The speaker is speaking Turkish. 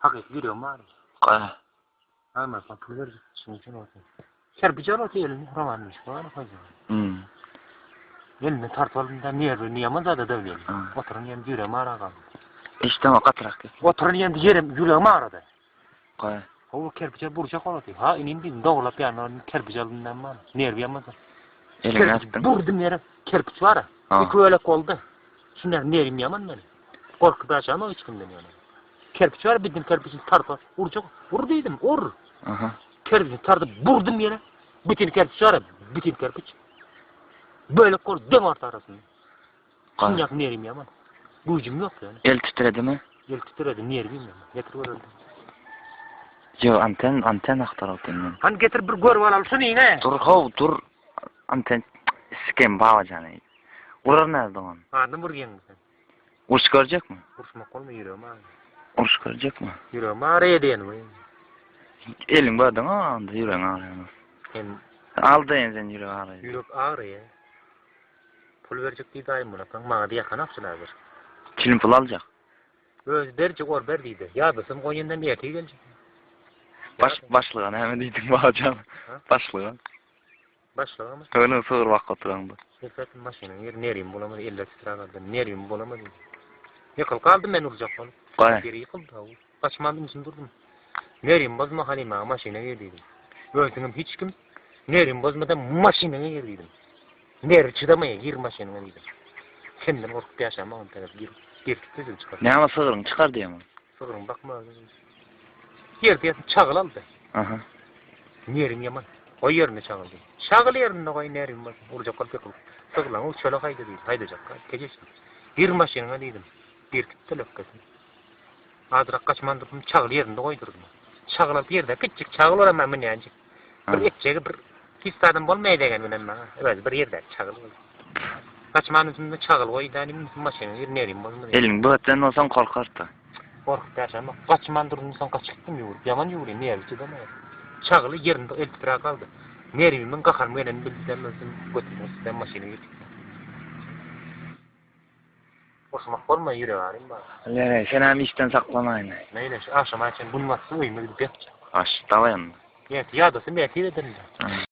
Hakiki yüreğim var. Kaya. Ama pul ver şunun olsun. Kerpiç alıp elini romanmış bana hocam. Elini tartalımda niye yaman da dövüyor. Oturun yan yüreğim ağrı. İşte o katrak. Oturun yan yüreğim ağrıdı. Kaya. O kerpiçe buracak oldu. Ha inin bir doğulap yani kerpiç alından var. Nervi yamazdı. Elini attın. Vurdum yere kerpiç var. İki öyle oldu. Şunlar nervim yaman beni. Korkup aşağıma hiç kimden yani. Kerpiç var bildim kerpiçin tartı. Vuracak. Vurduydım. Vur. Kerpiçin tartı vurdum yere. Bütün kerpiç var. Bütün kerpiç. Böyle kol dem orta arasında. Şunyak nervim yaman. Gücüm yok yani. El titredi mi? El titredi nervim yaman. Getir var öldü. Yo anten aktaralım. Han getir bir gör var alsın yine. Dur. Anten sikem baba canı. Uğrar nerede on? Anı vurgen sen. Uç görecek mi? Ursmak olma yüreğim ağrı. Uç görecek mi? Yüreğim ağrıya diyen mi? Elin bağırdın anda yüreğin ağrıyor. Sen Aldı sen yüreğin ağrıyor. yürek ağrıya. Pul verecek diye daim buna. Bana diye kanapsın bir. Kilim pul alacak. Öz verecek or verdiydi. Ya bizim koyundan bir erkeği gelecek. Başlığına hemen deydin baba canı. Başlığına. Başla ama. Öyle sığır vakit oturandı. Şefetin maşının yer nereyim bulamadı. Elle titrer kaldı. Nereyim bulamadı. Yakal kaldım ben olacak oğlum. Kaya. Geri yıkıldı avu. Kaçmadım için durdum. Nereyim bozma halime maşine girdiydim. Gördüğüm hiç kim. Nereyim bozmadan maşine girdiydim. Neri çıdamaya gir maşine girdiydim. Kendini korkup yaşama on taraf gir. Girkitizim çıkar. Ne ama sığırın çıkar diye mi? Sığırın bakma. Yer diye çağıl aldı. Nerim yaman. O yerine çağıldı. Çağıl yerine koy nerim var. Vuracak kalp yakıl. Sığılan o çöle haydi değil. Haydacak. Gecesin. Bir maşinine dedim. Bir kitle lökkesini. Adrak kaçmandırdım. Çağıl yerinde koydurdum. Çağıl alıp yerde küçük çağıl olamam ben yancık. Bir etçeği bir kistadım bolmaya degen ben ama. Evet bir yerde çağıl olur. Kaçmanın çağıl koydu. Maşinine yer nerim bozmadı. Elin böğütten olsan korkardı. Korkup yaşama. Kaçmandırdım son kaçıktım yoğur. Yaman yoğurayım. Niye biçi demeye. Çağılı yerinde eltira kaldı. Nerimin kakarım gelen bildiğimizin götürmesinden maşine getirdim. Osmak olma yüreği arayayım bana. Lere sen hem işten saklanayın. Neyle şu akşam açın bulmazsa uyumu gidip yatacağım. Aş dalayın. Evet ya da sen bir etiyle döneceğim.